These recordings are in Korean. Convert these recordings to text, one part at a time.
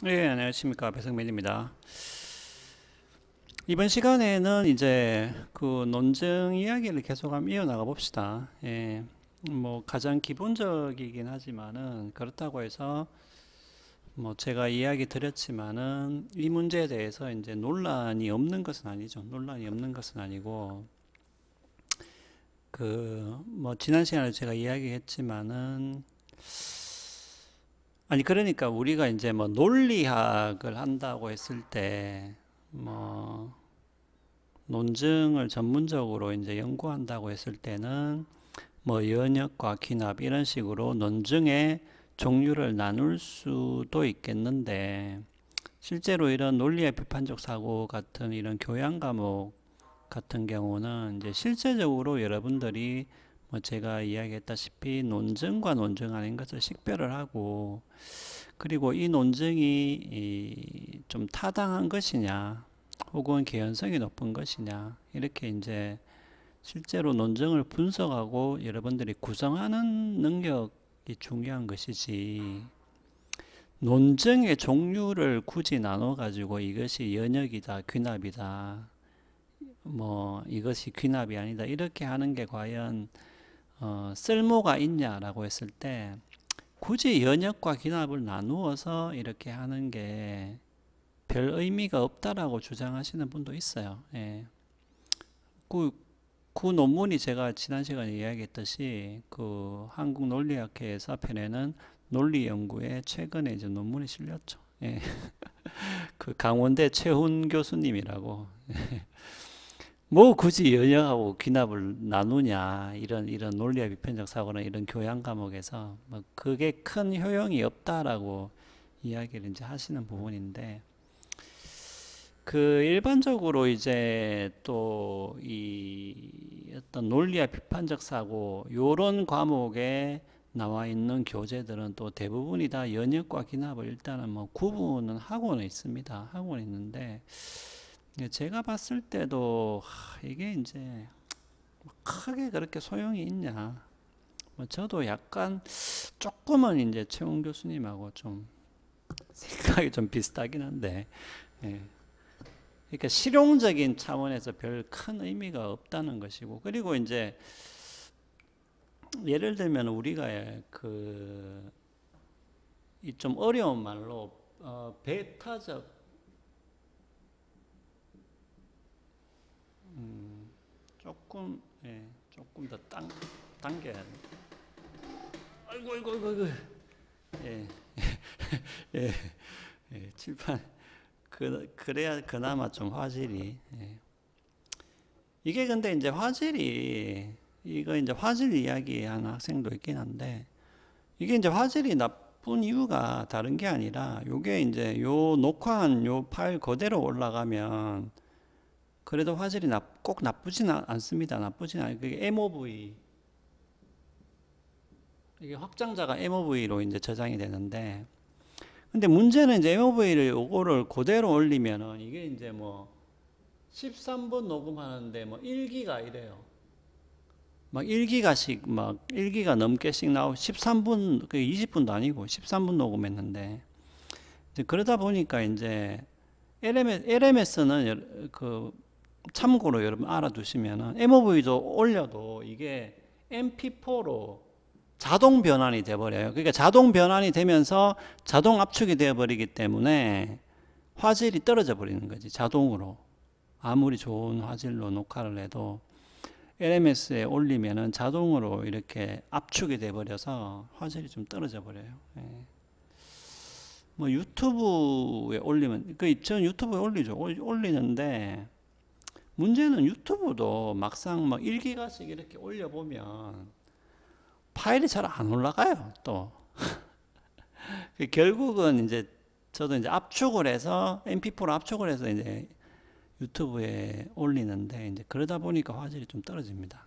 네, 안녕하십니까. 배성민입니다. 이번 시간에는 이제 그 논증 이야기를 계속 한번 이어나가 봅시다. 예, 뭐 가장 기본적이긴 하지만은 그렇다고 해서 뭐 제가 이야기 드렸지만은 이 문제에 대해서 이제 논란이 없는 것은 아니죠. 논란이 없는 것은 아니고 그 뭐 지난 시간에 제가 이야기했지만은 아니 그러니까 우리가 이제 뭐 논리학을 한다고 했을 때뭐 논증을 전문적으로 이제 연구한다고 했을 때는 뭐 연역과 귀납 이런 식으로 논증의 종류를 나눌 수도 있겠는데 실제로 이런 논리의 비판적 사고 같은 이런 교양 과목 같은 경우는 이제 실제적으로 여러분들이 뭐 제가 이야기했다시피 논증과 논증 아닌 것을 식별을 하고 그리고 이 논증이 좀 타당한 것이냐 혹은 개연성이 높은 것이냐 이렇게 이제 실제로 논증을 분석하고 여러분들이 구성하는 능력이 중요한 것이지 논증의 종류를 굳이 나눠 가지고 이것이 연역이다 귀납이다 뭐 이것이 귀납이 아니다 이렇게 하는 게 과연 쓸모가 있냐라고 했을 때 굳이 연역과 귀납을 나누어서 이렇게 하는 게 별 의미가 없다라고 주장하시는 분도 있어요. 예. 그, 그 논문이 제가 지난 시간에 이야기했듯이 그 한국논리학회 사편에는 논리연구에 최근에 이제 논문이 실렸죠. 예. 그 강원대 최훈 교수님이라고 뭐 굳이 연역하고 귀납을 나누냐 이런 논리학 비판적 사고나 이런 교양 과목에서 뭐 그게 큰 효용이 없다라고 이야기를 이제 하시는 부분인데 그 일반적으로 이제 또 이 어떤 논리와 비판적 사고 요런 과목에 나와 있는 교재들은 또 대부분이 다 연역과 기납을 일단은 뭐 구분은 하고는 있습니다. 하고는 있는데 제가 봤을 때도 이게 이제 크게 그렇게 소용이 있냐? 뭐 저도 약간 조금은 이제 최웅 교수님하고 좀 생각이 좀 비슷하긴 한데 예. 그러니까 실용적인 차원에서 별 큰 의미가 없다는 것이고 그리고 이제 예를 들면 우리가 그 이 좀 어려운 말로 배타적 조금 조금 더 당겨야 돼. 아이고 아이고 아이고 아이고 예, 예, 예, 칠판 그래야 그나마 좀 화질이 이게 근데 이제 화질이 이거 이제 화질 이야기하는 학생도 있긴 한데 이게 이제 화질이 나쁜 이유가 다른 게 아니라 요게 이제 요 녹화한 요 파일 그대로 올라가면 그래도 화질이 꼭 나쁘진 않습니다. 나쁘진 않아요. 그게 MOV 이게 확장자가 MOV로 이제 저장이 되는데 근데 문제는 이제 MOV를 요거를 그대로 올리면은 이게 이제 뭐 13분 녹음하는데 뭐 1기가 이래요. 막 1기가씩 막 1기가 넘게씩 나오고 13분 그 20분도 아니고 13분 녹음했는데 이제 그러다 보니까 이제 LMS는 그 참고로 여러분 알아두시면은 MOV도 올려도 이게 MP4로 자동 변환이 돼 버려요. 그러니까 자동 변환이 되면서 자동 압축이 되어 버리기 때문에 화질이 떨어져 버리는 거지. 자동으로. 아무리 좋은 화질로 녹화를 해도 LMS에 올리면은 자동으로 이렇게 압축이 돼 버려서 화질이 좀 떨어져 버려요. 예. 뭐 유튜브에 올리면 저는 유튜브에 올리죠. 올리는데 문제는 유튜브도 막상 막 1기가씩 이렇게 올려보면 파일이 잘 안 올라가요. 또 결국은 이제 저도 이제 압축을 해서 MP4로 압축을 해서 이제 유튜브에 올리는데 이제 그러다 보니까 화질이 좀 떨어집니다.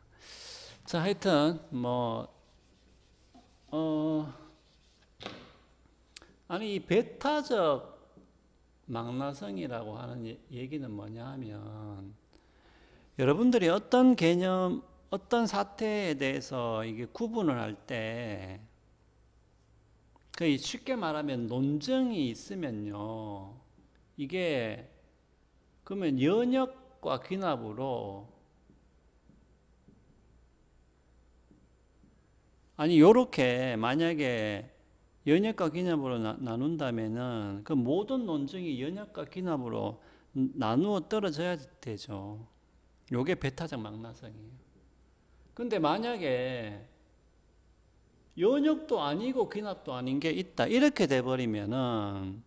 자, 하여튼 뭐 아니 이 배타적 망나성이라고 하는 얘기는 뭐냐 하면 여러분들이 어떤 개념 어떤 사태에 대해서 이게 구분을 할 때 그 쉽게 말하면 논증이 있으면요. 이게 그러면 연역과 귀납으로 아니 요렇게 만약에 연역과 귀납으로 나눈다면은 그 모든 논증이 연역과 귀납으로 나누어 떨어져야 되죠. 요게 배타적 망나성이에요. 근데 만약에 연역도 아니고 귀납도 아닌 게 있다 이렇게 돼 버리면은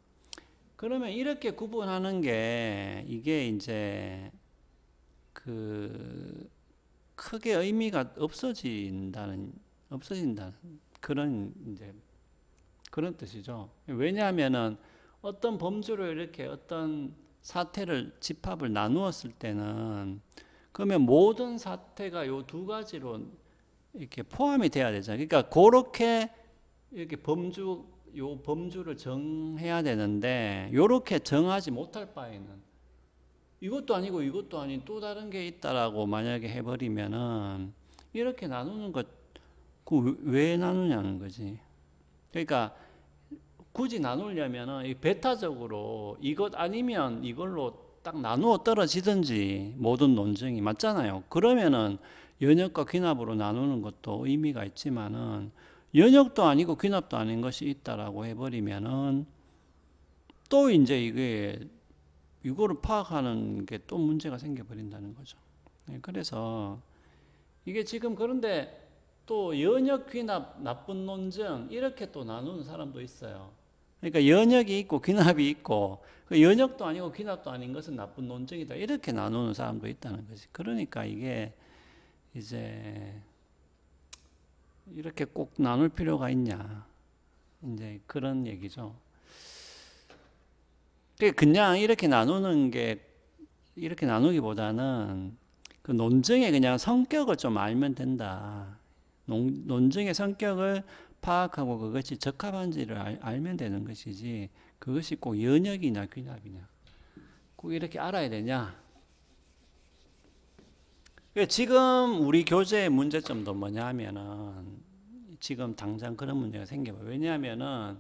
그러면 이렇게 구분하는 게 이게 이제 그 크게 의미가 없어진다는 그런 이제 그런 뜻이죠. 왜냐하면은 어떤 범주로 이렇게 어떤 사태를 집합을 나누었을 때는 그러면 모든 사태가 요 두 가지로 이렇게 포함이 돼야 되잖아요. 그러니까 그렇게 이렇게 요 범주를 정해야 되는데 요렇게 정하지 못할 바에는 이것도 아니고 이것도 아닌 또 다른 게 있다라고 만약에 해버리면은 이렇게 나누는 것 그 왜 나누냐는 거지. 그러니까 굳이 나누려면은 이 배타적으로 이것 아니면 이걸로 딱 나누어 떨어지든지 모든 논증이 맞잖아요. 그러면은 연역과 귀납으로 나누는 것도 의미가 있지만은 연역도 아니고 귀납도 아닌 것이 있다라고 해버리면은 또 이제 이거를 파악하는 게 또 문제가 생겨버린다는 거죠. 그래서 이게 지금 그런데 또 연역, 귀납, 나쁜 논증 이렇게 또 나누는 사람도 있어요. 그러니까 연역이 있고 귀납이 있고 그 연역도 아니고 귀납도 아닌 것은 나쁜 논증이다 이렇게 나누는 사람도 있다는 거지. 그러니까 이게 이제 이렇게 꼭 나눌 필요가 있냐 이제 그런 얘기죠. 그냥 이렇게 나누는 게 이렇게 나누기보다는 그 논증의 그냥 성격을 좀 알면 된다. 논증의 성격을 파악하고 그것이 적합한지를 알면 되는 것이지 그것이 꼭 연역이냐 귀납이냐 꼭 이렇게 알아야 되냐. 지금 우리 교재의 문제점도 뭐냐 하면은 지금 당장 그런 문제가 생겨봐요. 왜냐하면은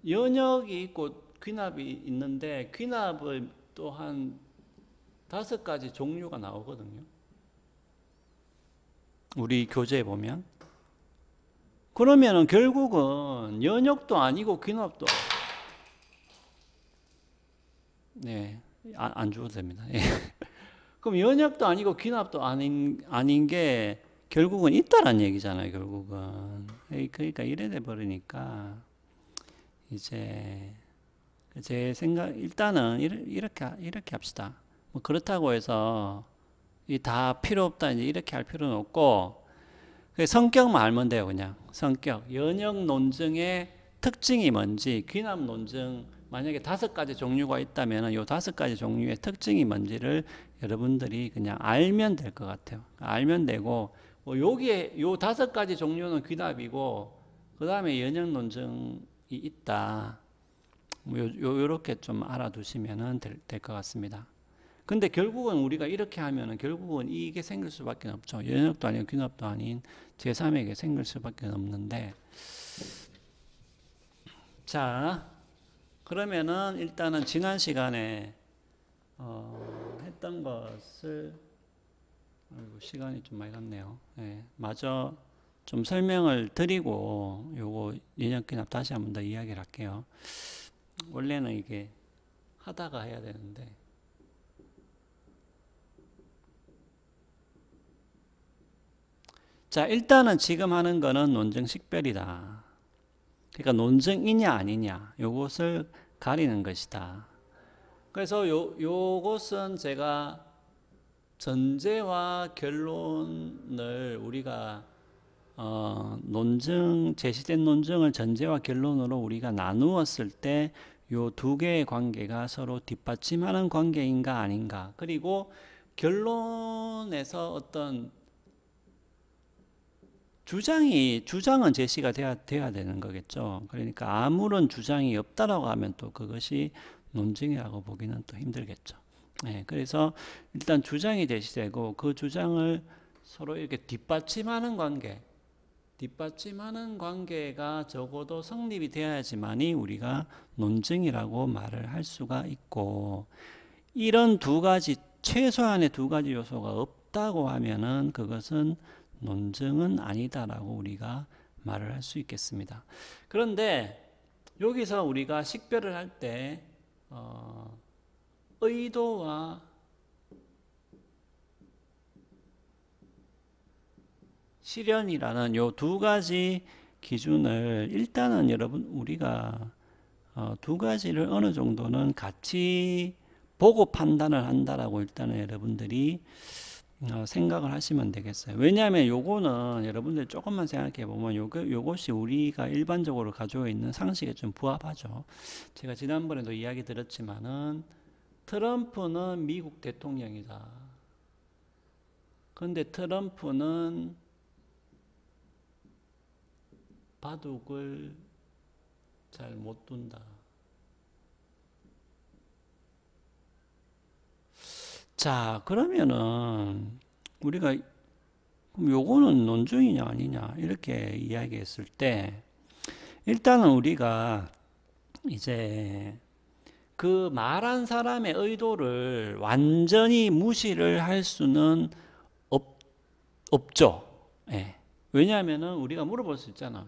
연역이 있고 귀납이 있는데 귀납을 또 한 5가지 종류가 나오거든요. 우리 교재에 보면. 그러면은 결국은 연역도 아니고 귀납도 네, 안 주어도 됩니다. 예. 그럼 연역도 아니고 귀납도 아닌 게 결국은 있다란 얘기잖아요. 결국은 그러니까 이래 돼 버리니까 이제 제 생각 일단은 이렇게 합시다. 뭐 그렇다고 해서 이 다 필요 없다 이렇게 할 필요는 없고 성격만 알면 돼요. 그냥 성격 연역 논증의 특징이 뭔지 귀납 논증 만약에 5가지 종류가 있다면 이 5가지 종류의 특징이 뭔지를 여러분들이 그냥 알면 될 것 같아요. 알면 되고 여기에 요 5가지 종류는 귀납이고 그 다음에 연역 논증이 있다. 요렇게 좀 알아두시면 될 것 같습니다. 근데 결국은 우리가 이렇게 하면은 결국은 이게 생길 수밖에 없죠. 연역도 아니고 귀납도 아닌 제3에게 생길 수밖에 없는데 자 그러면은 일단은 지난 시간에 했던 것을 시간이 좀 많이 갔네요. 네, 마저 좀 설명을 드리고 요거 연역 귀납 다시 한번 더 이야기를 할게요. 원래는 이게 하다가 해야 되는데 자 일단은 지금 하는 거는 논증 식별이다. 그러니까 논증이냐 아니냐 요것을 가리는 것이다. 그래서 요것은 제가 전제와 결론을 우리가 논증 제시된 논증을 전제와 결론으로 우리가 나누었을 때 요 2개의 관계가 서로 뒷받침하는 관계인가 아닌가 그리고 결론에서 어떤 주장은 제시가 돼야 되는 거겠죠. 그러니까 아무런 주장이 없다라고 하면 또 그것이 논증이라고 보기는 또 힘들겠죠. 네, 그래서 일단 주장이 제시되고 그 주장을 서로 이렇게 뒷받침하는 관계. 뒷받침하는 관계가 적어도 성립이 되어야지만이 우리가 논증이라고 말을 할 수가 있고, 이런 두 가지, 최소한의 두 가지 요소가 없다고 하면은 그것은 논증은 아니다라고 우리가 말을 할 수 있겠습니다. 그런데 여기서 우리가 식별을 할 때 의도와 실현이라는 요 두 가지 기준을 일단은 여러분 우리가 두 가지를 어느 정도는 같이 보고 판단을 한다라고 일단은 여러분들이 생각을 하시면 되겠어요. 왜냐하면 요거는 여러분들 조금만 생각해 보면 요것이 우리가 일반적으로 가지고 있는 상식에 좀 부합하죠. 제가 지난번에도 이야기 드렸지만은 트럼프는 미국 대통령이다. 그런데 트럼프는 바둑을 잘 못 둔다. 자, 그러면은 우리가 그럼 요거는 논증이냐 아니냐 이렇게 이야기했을 때 일단은 우리가 이제 그 말한 사람의 의도를 완전히 무시를 할 수는 없죠. 예. 왜냐하면은 우리가 물어볼 수 있잖아.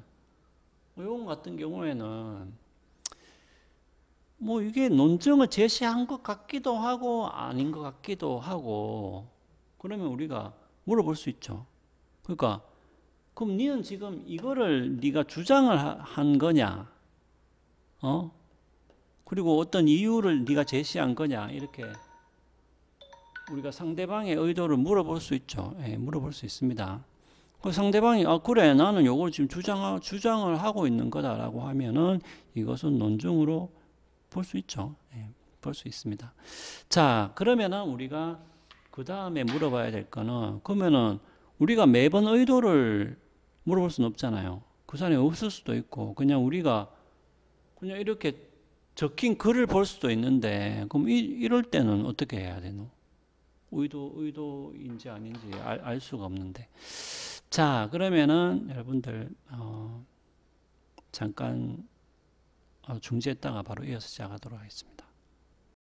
요건 같은 경우에는 뭐 이게 논증을 제시한 것 같기도 하고 아닌 것 같기도 하고 그러면 우리가 물어볼 수 있죠. 그러니까 그럼 니는 지금 이거를 네가 주장을 한 거냐? 그리고 어떤 이유를 네가 제시한 거냐? 이렇게 우리가 상대방의 의도를 물어볼 수 있죠. 예, 물어볼 수 있습니다. 그 상대방이 그래 나는 요걸 지금 주장을 하고 있는 거다라고 하면은 이것은 논증으로 볼 수 있죠. 예, 볼 수 있습니다. 자, 그러면은 우리가 그 다음에 물어봐야 될 거는 그러면은 우리가 매번 의도를 물어볼 수는 없잖아요. 그 사람이 없을 수도 있고 그냥 우리가 그냥 이렇게 적힌 글을 볼 수도 있는데 그럼 이럴 때는 어떻게 해야 되노? 의도인지 아닌지 알 수가 없는데. 자, 그러면은 여러분들 잠깐 중지했다가 바로 이어서 시작하도록 하겠습니다.